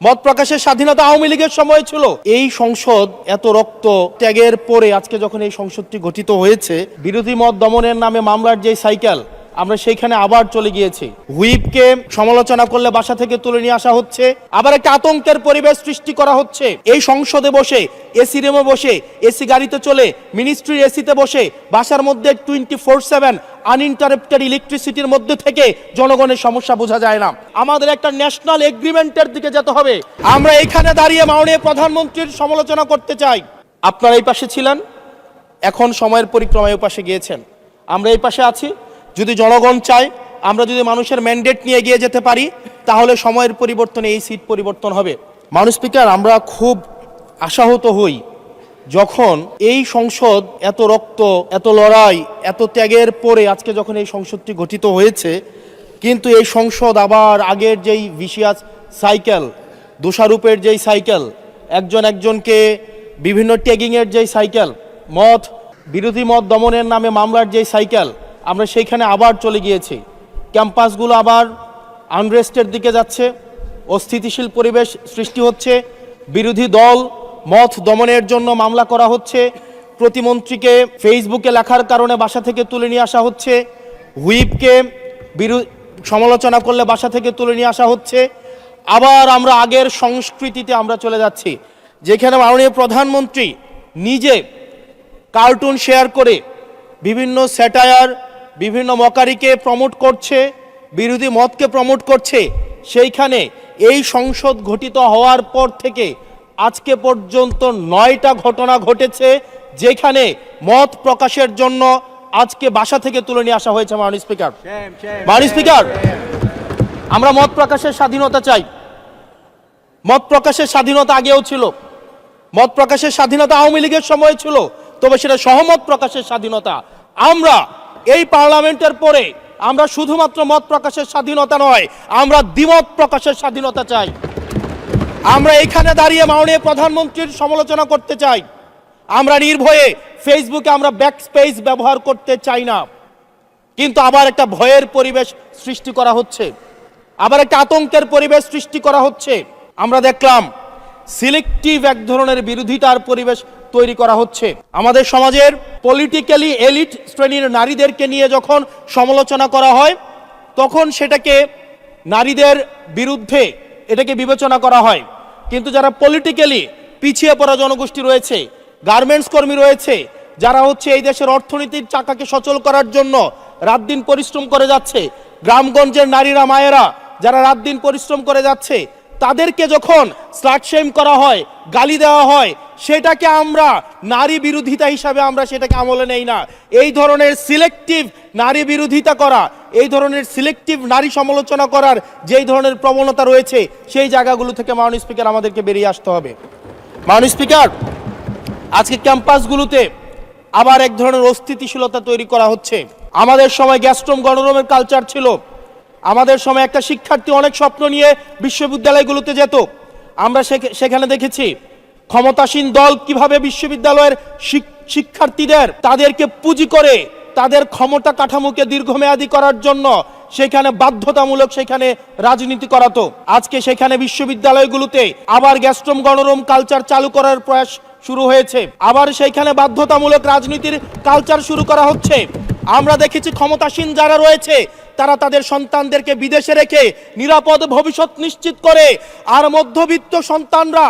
মত প্রকাশের স্বাধীনতা আওয়ামী লীগের সময় ছিল। এই সংসদ এত রক্ত ত্যাগের পরে আজকে যখন এই সংসদটি গঠিত হয়েছে, বিরোধী মত দমনের নামে মামলার যে সাইকেল, আমরা সেইখানে আবার চলে গিয়েছি। হুইপকে সমালোচনা করলে বাসা থেকে তুলে নিয়ে আসা হচ্ছে, আবার একটা আতঙ্কের পরিবেশ সৃষ্টি করা হচ্ছে। এই সংসদে বসে, এসি রুমে বসে, এসি গাড়িতে চলে, মিনিস্ট্রির এসিতে বসে, বাসার মধ্যে 24/7 আনইন্টারাপ্টেড ইলেকট্রিসিটির মধ্যে থেকে জনগণের সমস্যা বোঝা যায় না। আমাদের একটা ন্যাশনাল এগ্রিমেন্টের দিকে যেতে হবে। আমরা এখানে দাঁড়িয়ে মাননীয় প্রধানমন্ত্রীর সমালোচনা করতে চাই। আপনারা এই পাশে ছিলেন, এখন সময়ের পরিক্রমায় ওই পাশে গিয়েছেন। আমরা এই পাশে আছি। যদি জনগণ চায়, আমরা যদি মানুষের ম্যান্ডেট নিয়ে এগিয়ে যেতে পারি, তাহলে সময়ের পরিবর্তনে এই সিট পরিবর্তন হবে। মাননীয় স্পিকার, আমরা খুব আশাহত হই যখন এই সংসদ এত রক্ত, এত লড়াই, এত ত্যাগের পরে আজকে যখন এই সংসদটি গঠিত হয়েছে, কিন্তু এই সংসদ আবার আগের যেই ভিশিয়াস সাইকেল, দোষারোপের যেই সাইকেল, একজন একজনকে বিভিন্ন ট্যাগিংয়ের যেই সাইকেল, বিরোধী মত দমনের নামে মামলার যেই সাইকেল, আমরা সেইখানে আবার চলে গিয়েছি। ক্যাম্পাসগুলো আবার আনরেস্টের দিকে যাচ্ছে, অস্থিতিশীল পরিবেশ সৃষ্টি হচ্ছে, বিরোধী দল মত দমনের জন্য মামলা করা হচ্ছে, প্রতিমন্ত্রীকে ফেসবুকে লেখার কারণে বাসা থেকে তুলে নিয়ে আসা হচ্ছে, হুইপকে সমালোচনা করলে বাসা থেকে তুলে নিয়ে আসা হচ্ছে। আবার আমরা আগের সংস্কৃতিতে আমরা চলে যাচ্ছি, যেখানে মাননীয় প্রধানমন্ত্রী নিজে কার্টুন শেয়ার করে বিভিন্ন স্যাটায়ার, বিভিন্ন মকারিকে প্রমোট করছে, বিরোধী মতকে প্রমোট করছে। সেইখানে এই সংসদ গঠিত হওয়ার পর থেকে আজকে পর্যন্ত 9টা ঘটনা ঘটেছে, যেখানে মত প্রকাশের জন্য আজকে বাসা থেকে তুলে নিয়ে আসা হয়েছে। মাননীয় স্পিকার, আমরা মত প্রকাশের স্বাধীনতা চাই। মত প্রকাশের স্বাধীনতা আগেও ছিল, মত প্রকাশের স্বাধীনতা আওয়ামী লীগের সময় ছিল, তবে সেটা সহমত প্রকাশের স্বাধীনতা। আমরা এই পার্লামেন্টের পরে আমরা শুধুমাত্র মত প্রকাশের স্বাধীনতা নয়, আমরা দ্বিমত প্রকাশের স্বাধীনতা চাই। আমরা এখানে দাঁড়িয়ে মাননীয় প্রধানমন্ত্রীর সমালোচনা করতে চাই। আমরা নির্ভয়ে ফেসবুকে আমরা ব্যাকস্পেস ব্যবহার করতে চাই না, কিন্তু আবার একটা ভয়ের পরিবেশ সৃষ্টি করা হচ্ছে, আবার একটা আতঙ্কের পরিবেশ সৃষ্টি করা হচ্ছে। আমরা দেখলাম সিলেক্টিভ এক ধরনের বিরোধিতার পরিবেশ তৈরি করা হচ্ছে। আমাদের সমাজের পলিটিক্যালি এলিট শ্রেণীর নারীদেরকে নিয়ে যখন সমালোচনা করা হয়, তখন সেটাকে নারীদের বিরুদ্ধে এটাকে বিবেচনা করা হয়। কিন্তু যারা পলিটিক্যালি পিছিয়ে পড়া জনগোষ্ঠী রয়েছে, গার্মেন্টস কর্মী রয়েছে, যারা এই দেশের অর্থনীতির চাকাকে সচল করার জন্য রাত দিন পরিশ্রম করে যাচ্ছে, গ্রামগঞ্জের নারীরা, মায়েরা যারা রাত দিন পরিশ্রম করে যাচ্ছে, তাদেরকে যখন স্লাট শেম করা হয়, গালি দেওয়া হয়, সেটাকে আমরা নারী বিরোধিতা হিসাবে আমরা সেটাকে আমলে নেই না। এই ধরনের সিলেক্টিভ নারী বিরোধিতা করা, এই ধরনের সিলেক্টিভ নারী সমালোচনা করার যেই ধরনের প্রবণতা রয়েছে, সেই জায়গাগুলো থেকে মাননীয় স্পিকার আমাদেরকে বেরিয়ে আসতে হবে। মাননীয় স্পিকার, আজকে ক্যাম্পাসগুলোতে আবার এক ধরনের অস্থিতিশীলতা তৈরি করা হচ্ছে। আমাদের সময় গ্যাস্ট্রোম গণরুমের কালচার ছিল। আমাদের সময় একটা শিক্ষার্থী অনেক স্বপ্ন নিয়ে বিশ্ববিদ্যালয়গুলোতে যেত। আমরা সেখানে দেখেছি ক্ষমতাসীন দল কিভাবে বিশ্ববিদ্যালয়ের শিক্ষার্থীদের তাদেরকে পুঁজি করে তাদের ক্ষমতা কাঠামোকে দীর্ঘমেয়াদী করার জন্য সেখানে বাধ্যতামূলক সেখানে রাজনীতি করাতো। আজকে সেখানে বিশ্ববিদ্যালয়গুলোতে আবার গ্যাস্ট্রোম গণরুম কালচার চালু করার প্রয়াস শুরু হয়েছে, আবার সেইখানে বাধ্যতামূলক রাজনীতির কালচার শুরু করা হচ্ছে। আমরা দেখেছি ক্ষমতাসীন যারা রয়েছে তারা তাদের সন্তানদেরকে বিদেশে রেখে নিরাপদ ভবিষ্যৎ নিশ্চিত করে, আর মধ্যবিত্ত সন্তানরা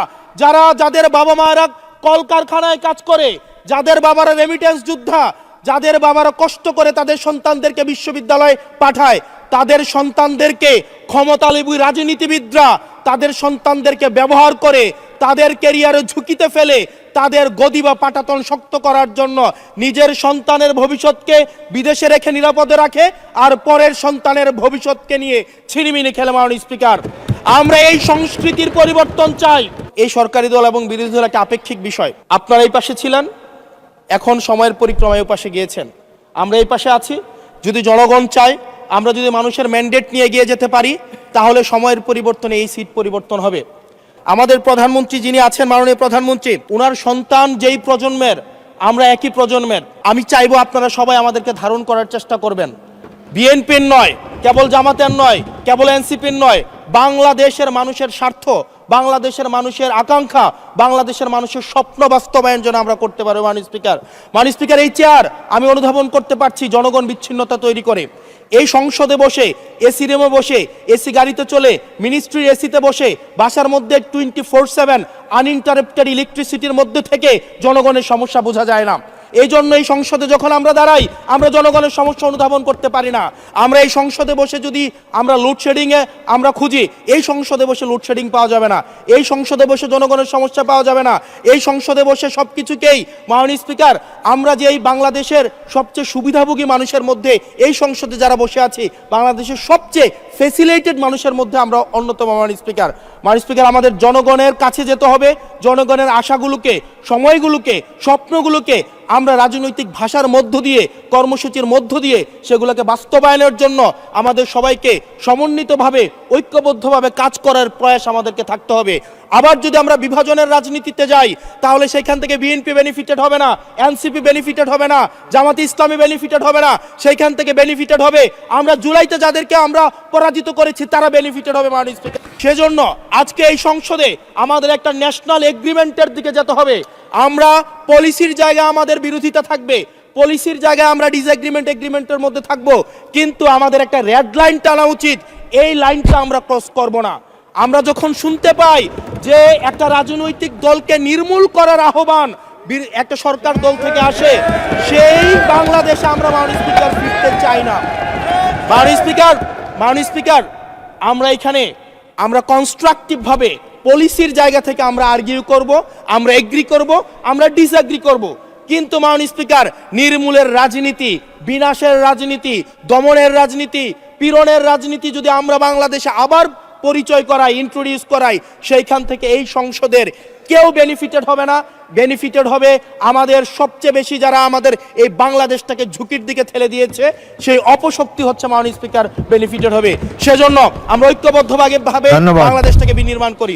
যাদের বাবা মায়েরা কলকারখানায় কাজ করে, যাদের বাবারা রেমিটেন্স যোদ্ধা, যাদের বাবারা কষ্ট করে তাদের সন্তানদেরকে বিশ্ববিদ্যালয়ে পাঠায়, তাদের সন্তানদেরকে ক্ষমতালোভী রাজনীতিবিদরা তাদের সন্তানদেরকে ব্যবহার করে তাদের ক্যারিয়ারে ঝুঁকিতে ফেলে তাদের গদি বা পাটাতন শক্ত করার জন্য নিজের সন্তানের ভবিষ্যৎকে বিদেশে রেখে নিরাপদে রাখে, আর পরের সন্তানের ভবিষ্যৎকে নিয়ে ছিনিমিনি খেলে। মাননীয় স্পিকার, আমরা এই সংস্কৃতির পরিবর্তন চাই। এই সরকারি দল এবং বিরোধী দল একটা আপেক্ষিক বিষয়। আপনারা এই পাশে ছিলেন, এখন সময়ের পরিক্রমায় ওই পাশে গিয়েছেন। আমরা এই পাশে আছি। যদি জনগণ চায়, আমরা যদি মানুষের ম্যান্ডেট নিয়ে এগিয়ে যেতে পারি, তাহলে সময়ের পরিবর্তনে এই সিট পরিবর্তন হবে। আমাদের প্রধানমন্ত্রী যিনি আছেন, মাননীয় প্রধানমন্ত্রী, ওনার সন্তান যেই প্রজন্মের, আমরা একই প্রজন্মের। আমি চাইবো আপনারা সবাই আমাদেরকে ধারণ করার চেষ্টা করবেন। বিএনপির নয়, কেবল জামাতের নয়, কেবল এনসিপির নয়, বাংলাদেশের মানুষের স্বার্থ, বাংলাদেশের মানুষের আকাঙ্ক্ষা, বাংলাদেশের মানুষের স্বপ্ন বাস্তবায়ন যেন আমরা করতে পারি। মাননীয় স্পিকার, এই চেয়ার আমি অনুধাবন করতে পারছি জনগণ বিচ্ছিন্নতা তৈরি করে। এই সংসদে বসে, এসি রুমে বসে, এসি গাড়িতে চলে, মিনিস্ট্রির এসিতে বসে, বাসার মধ্যে 24/7 আনইন্টারাপ্টেড ইলেকট্রিসিটির মধ্যে থেকে জনগণের সমস্যা বোঝা যায় না। এই জন্য এই সংসদে যখন আমরা দাঁড়াই, আমরা জনগণের সমস্যা অনুধাবন করতে পারি না। আমরা এই সংসদে বসে যদি আমরা লোডশেডিংয়ে আমরা খুঁজি, এই সংসদে বসে লোডশেডিং পাওয়া যাবে না, এই সংসদে বসে জনগণের সমস্যা পাওয়া যাবে না, এই সংসদে বসে সব কিছুকেই মাননীয় স্পিকার, আমরা যে এই বাংলাদেশের সবচেয়ে সুবিধাভোগী মানুষের মধ্যে এই সংসদে যারা বসে আছি, বাংলাদেশের সবচেয়ে ফেসিলিটেড মানুষের মধ্যে আমরা অন্যতম। মাননীয় স্পিকার, আমাদের জনগণের কাছে যেতে হবে, জনগণের আশাগুলোকে, সময়গুলোকে, স্বপ্নগুলোকে আমরা রাজনৈতিক ভাষার মধ্য দিয়ে, কর্মসূচির মধ্য দিয়ে সেগুলোকে বাস্তবায়নের জন্য আমাদের সবাইকে সমন্বিতভাবে, ঐক্যবদ্ধভাবে কাজ করার প্রয়াস আমাদেরকে থাকতে হবে। আবার যদি আমরা বিভাজনের রাজনীতিতে যাই, তাহলে সেখান থেকে বিএনপি বেনিফিটেড হবে না, এনসিপি বেনিফিটেড হবে না, জামাতে ইসলামী বেনিফিটেড হবে না, সেইখান থেকে বেনিফিটেড হবে আমরা জুলাইতে যাদেরকে আমরা পরাজিত করেছি, তারা বেনিফিটেড হবে। মাননীয় স্পিকার, সেজন্য আজকে এই সংসদে আমাদের একটা ন্যাশনাল এগ্রিমেন্টের দিকে যেতে হবে। আমরা পলিসির জায়গায় আমাদের বিরোধিতা থাকবে, পলিসির জায়গায় আমরা এগ্রিমেন্টের মধ্যে থাকবো, কিন্তু আমাদের একটা রেড লাইন টানা উচিত। এই লাইনটা আমরা ক্রস করব না। আমরা যখন শুনতে পাই যে একটা রাজনৈতিক দলকে নির্মূল করার আহ্বান একটা সরকার দল থেকে আসে, সেই বাংলাদেশে আমরা মাননীয় স্পিকার ফিরতে চাই না। মাননীয় স্পিকার, আমরা এখানে আমরা কনস্ট্রাকটিভভাবে পলিসির জায়গা থেকে আমরা আর্গিউ করব, আমরা এগ্রি করব, আমরা ডিসএগ্রি করব, কিন্তু মাননীয় স্পিকার, নির্মূলের রাজনীতি, বিনাশের রাজনীতি, দমনের রাজনীতি, পীড়নের রাজনীতি যদি আমরা বাংলাদেশে আবার পরিচয় করাই, ইন্ট্রোডিউস করাই, সেইখান থেকে এই সংসদের কেউ বেনিফিটেড হবে না। বেনিফিটেড হবে আমাদের সবচেয়ে বেশি যারা আমাদের এই বাংলাদেশটাকে ঝুঁকির দিকে ঠেলে দিয়েছে, সেই অপশক্তি হচ্ছে মাননীয় স্পিকার বেনিফিটেড হবে। সেজন্য আমরা ঐক্যবদ্ধভাবে বাংলাদেশটাকে বিনির্মাণ করি।